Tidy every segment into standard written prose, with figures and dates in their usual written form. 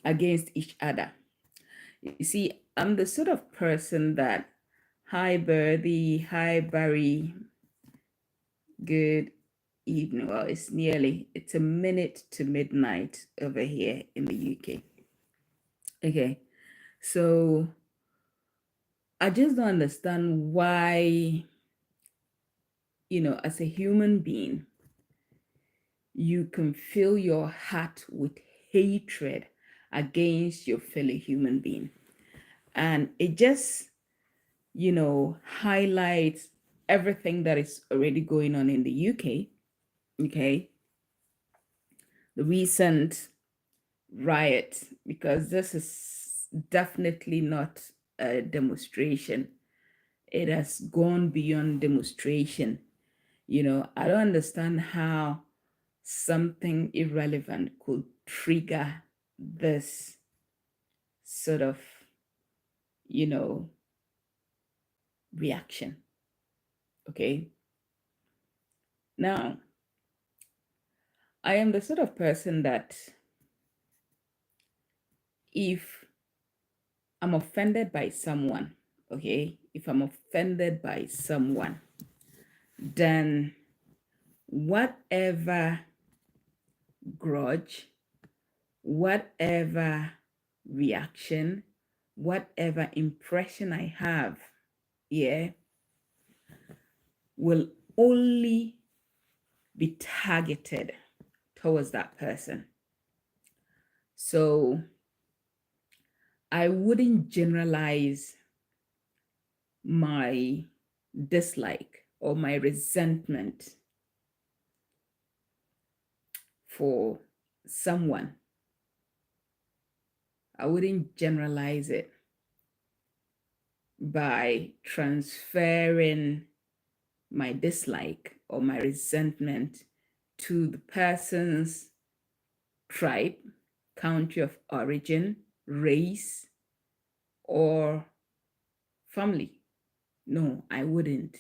against each other. You see, I'm the sort of person that, hi Birdie, hi Barry, good evening. Well, it's a minute to midnight over here in the UK. Okay, so I just don't understand why, as a human being, you can fill your heart with hatred against your fellow human being. And it just, highlights everything that is already going on in the UK. Okay. The recent riot, because this is definitely not a demonstration. It has gone beyond demonstration. I don't understand how something irrelevant could trigger this sort of, you know, reaction. Okay. Now, I am the sort of person that if I'm offended by someone, okay, if I'm offended by someone, then whatever grudge, whatever reaction, whatever impression I have, yeah, will only be targeted towards that person. So I wouldn't generalize my dislike or my resentment for someone. I wouldn't generalize it by transferring my dislike or my resentment to the person's tribe, country of origin, race, or family. No, I wouldn't.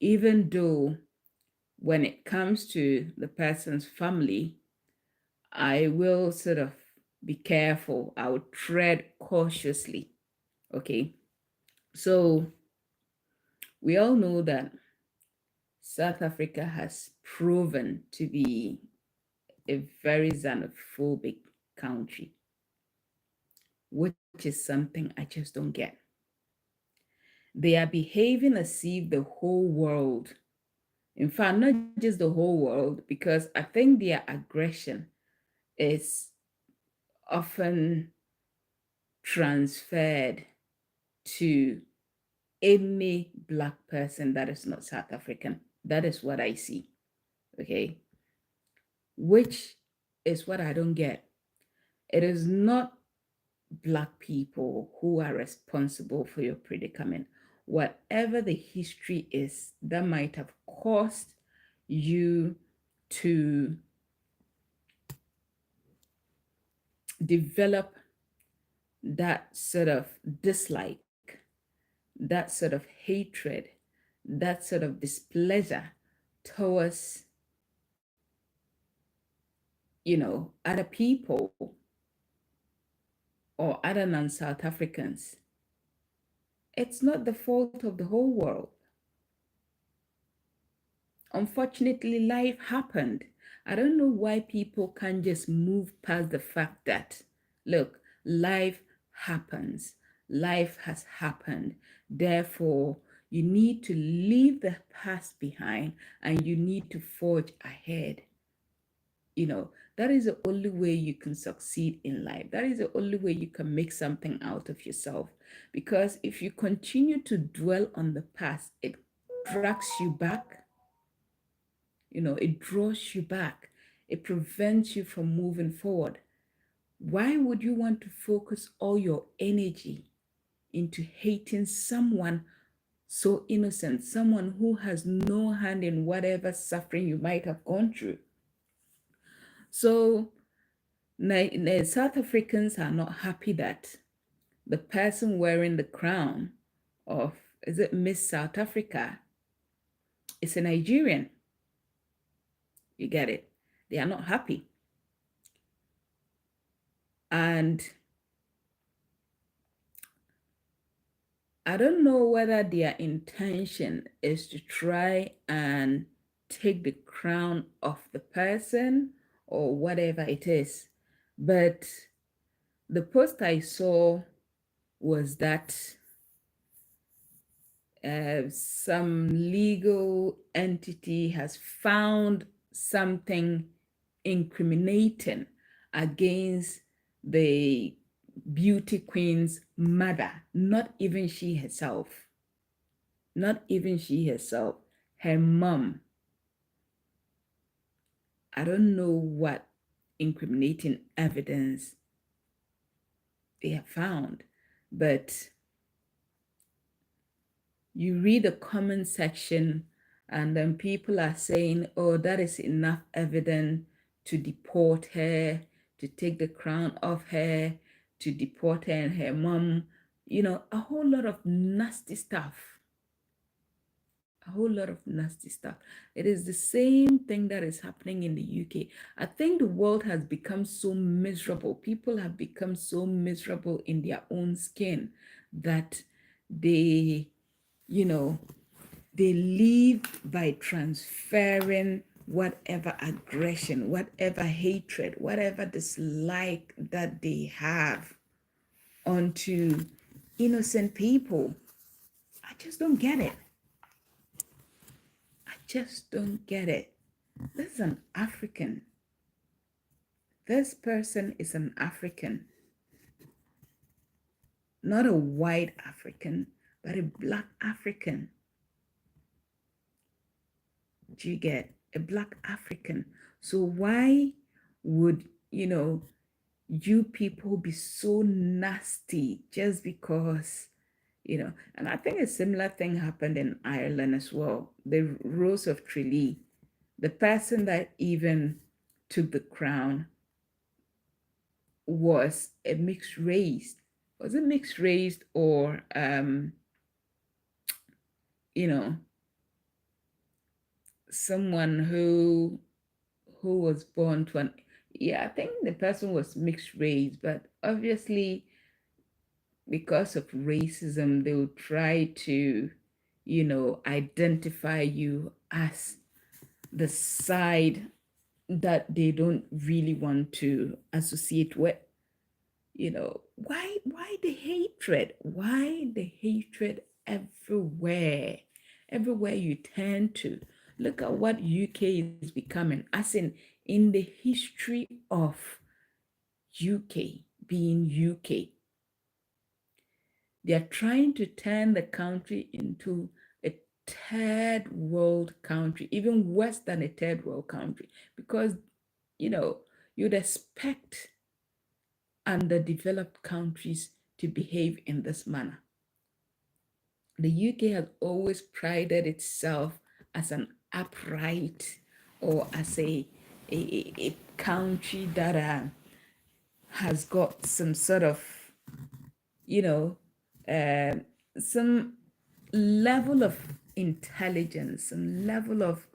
Even though when it comes to the person's family, I will sort of be careful. I will tread cautiously. Okay. So we all know that South Africa has proven to be a very xenophobic country, which is something I just don't get. They are behaving as if the whole world, in fact, not just the whole world, because I think their aggression is often transferred to any Black person that is not South African. That is what I see. Okay. Which is what I don't get. It is not Black people who are responsible for your predicament. Whatever the history is that might have caused you to develop that sort of dislike, that sort of hatred, that sort of displeasure towards, other people or other non South Africans. It's not the fault of the whole world. Unfortunately, life happened. I don't know why people can't just move past the fact that, look, life happens. Life has happened. Therefore, you need to leave the past behind and you need to forge ahead. That is the only way you can succeed in life. That is the only way you can make something out of yourself. Because if you continue to dwell on the past, it drags you back. It draws you back. It prevents you from moving forward. Why would you want to focus all your energy into hating someone so innocent, someone who has no hand in whatever suffering you might have gone through? So, South Africans are not happy that the person wearing the crown of, is it Miss South Africa, is a Nigerian. You get it? They are not happy. And I don't know whether their intention is to try and take the crown off the person or whatever it is. But the post I saw was that some legal entity has found something incriminating against the beauty queen's mother, not even she herself, her mom. I don't know what incriminating evidence they have found, but you read the comment section and then people are saying, oh, that is enough evidence to deport her, to take the crown off her, to deport her and her mom. You know, a whole lot of nasty stuff. A whole lot of nasty stuff. It is the same thing that is happening in the UK. I think the world has become so miserable. People have become so miserable in their own skin that they, you know, they live by transferring whatever aggression, whatever hatred, whatever dislike that they have onto innocent people. I just don't get it. I just don't get it. This is an African. This person is an African. Not a white African, but a Black African. Do you get? A Black African? So why would, you people be so nasty just because, and I think a similar thing happened in Ireland as well. The Rose of Tralee, the person that even took the crown was a mixed race. Was it mixed race or, someone who was born to an, I think the person was mixed race, but obviously because of racism, they would try to, identify you as the side that they don't really want to associate with. Why the hatred? Why the hatred everywhere? Everywhere you turn to. Look at what UK is becoming, as in the history of UK being UK. They're trying to turn the country into a third world country, even worse than a third world country, because, you'd expect underdeveloped countries to behave in this manner. The UK has always prided itself as an upright, or as a country that has got some sort of, some level of intelligence, some level of,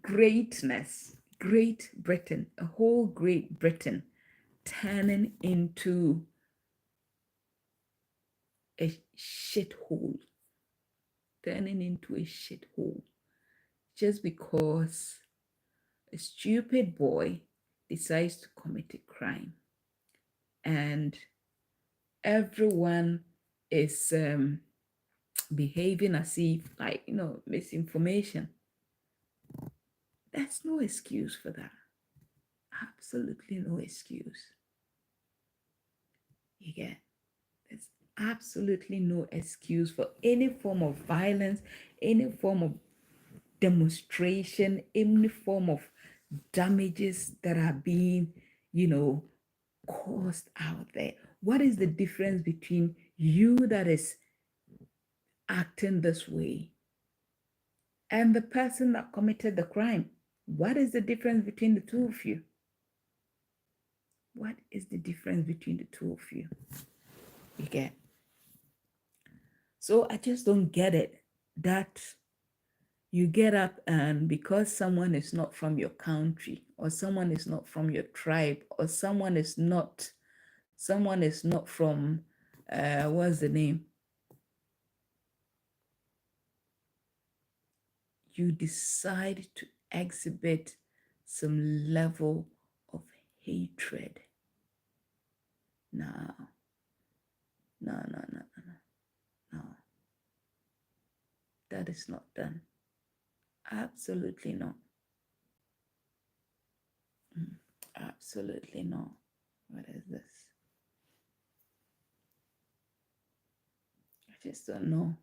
greatness. Great Britain, a whole Great Britain turning into a shithole, just because a stupid boy decides to commit a crime, and everyone is behaving as if, like, misinformation. There's no excuse for that. Absolutely no excuse. You get? There's absolutely no excuse for any form of violence, any form of demonstration, any form of damages that are being, caused out there. What is the difference between you that is acting this way and the person that committed the crime? What is the difference between the two of you? What is the difference between the two of you? You get? So I just don't get it. That You get up, and because someone is not from your country, or someone is not from your tribe, or someone is not from what's the name, you decide to exhibit some level of hatred. No, no, no, no, no, no, no. That is not done. Absolutely not. Absolutely not. What is this? I just don't know.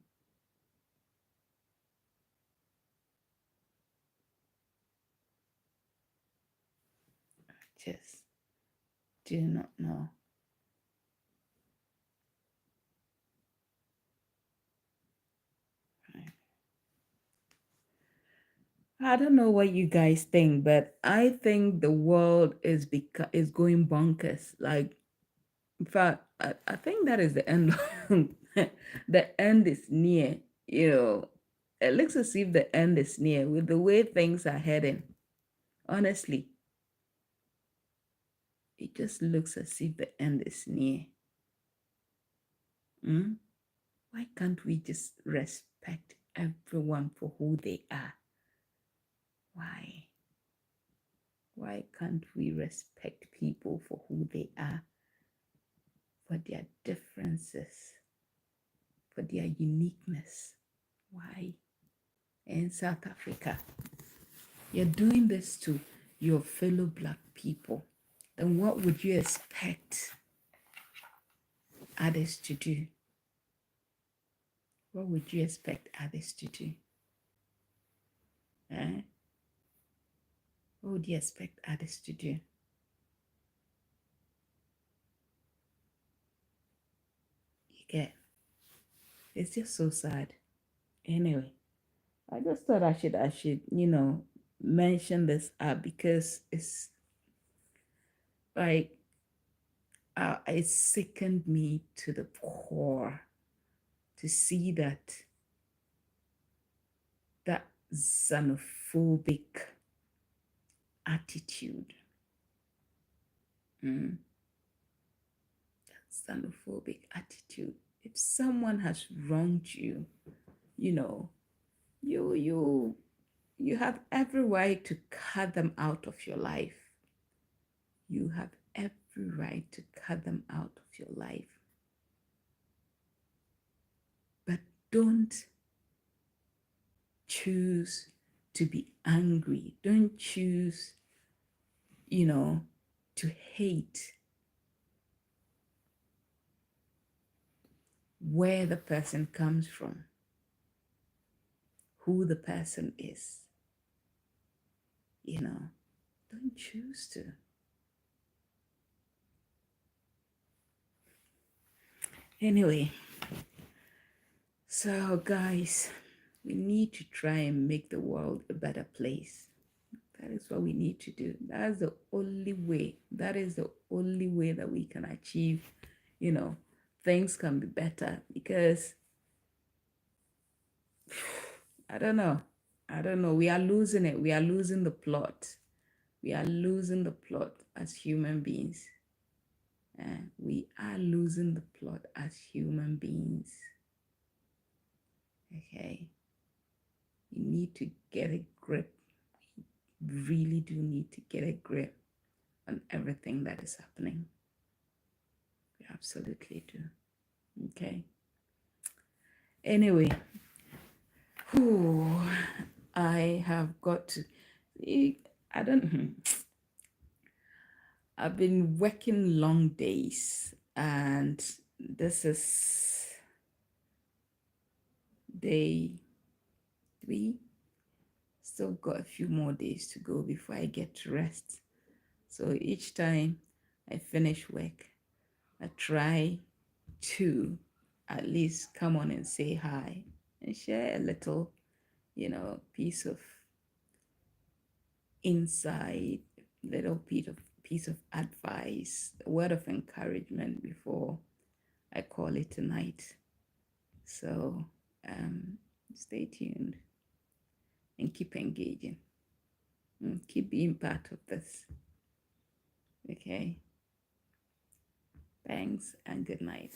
Just do not know. I don't know what you guys think, but I think the world is going bonkers. Like, in fact, I think that is the end. The end is near. It looks as if the end is near with the way things are heading. Honestly, it just looks as if the end is near. Mm? Why can't we just respect everyone for who they are? Why? Why can't we respect people for who they are, for their differences, for their uniqueness? Why? In South Africa, you're doing this to your fellow Black people. Then what would you expect others to do? What would you expect others to do? Eh? What would you expect others to do? You get, it's just so sad. Anyway, I just thought I should, mention this up because it's like it sickened me to the core to see that xenophobic attitude. Mm, xenophobic attitude. If someone has wronged you, you know, you have every right to cut them out of your life. You have every right to cut them out of your life. But don't choose to be angry. Don't choose, to hate where the person comes from, who the person is. Don't choose to. Anyway, so guys, we need to try and make the world a better place. That is what we need to do. That's the only way. That is the only way that we can achieve, things can be better because I don't know. I don't know. We are losing it. We are losing the plot. We are losing the plot as human beings. We are losing the plot as human beings. Okay. You need to get a grip. You really do need to get a grip on everything that is happening. We absolutely do. Okay. Anyway, I have got to. I don't. I've been working long days, and this is day 3. Still got a few more days to go before I get to rest. So each time I finish work, I try to at least come on and say hi and share a little, piece of insight, little piece of advice, a word of encouragement before I call it a night. So stay tuned. and keep engaging. Keep being part of this. Okay. Thanks and good night.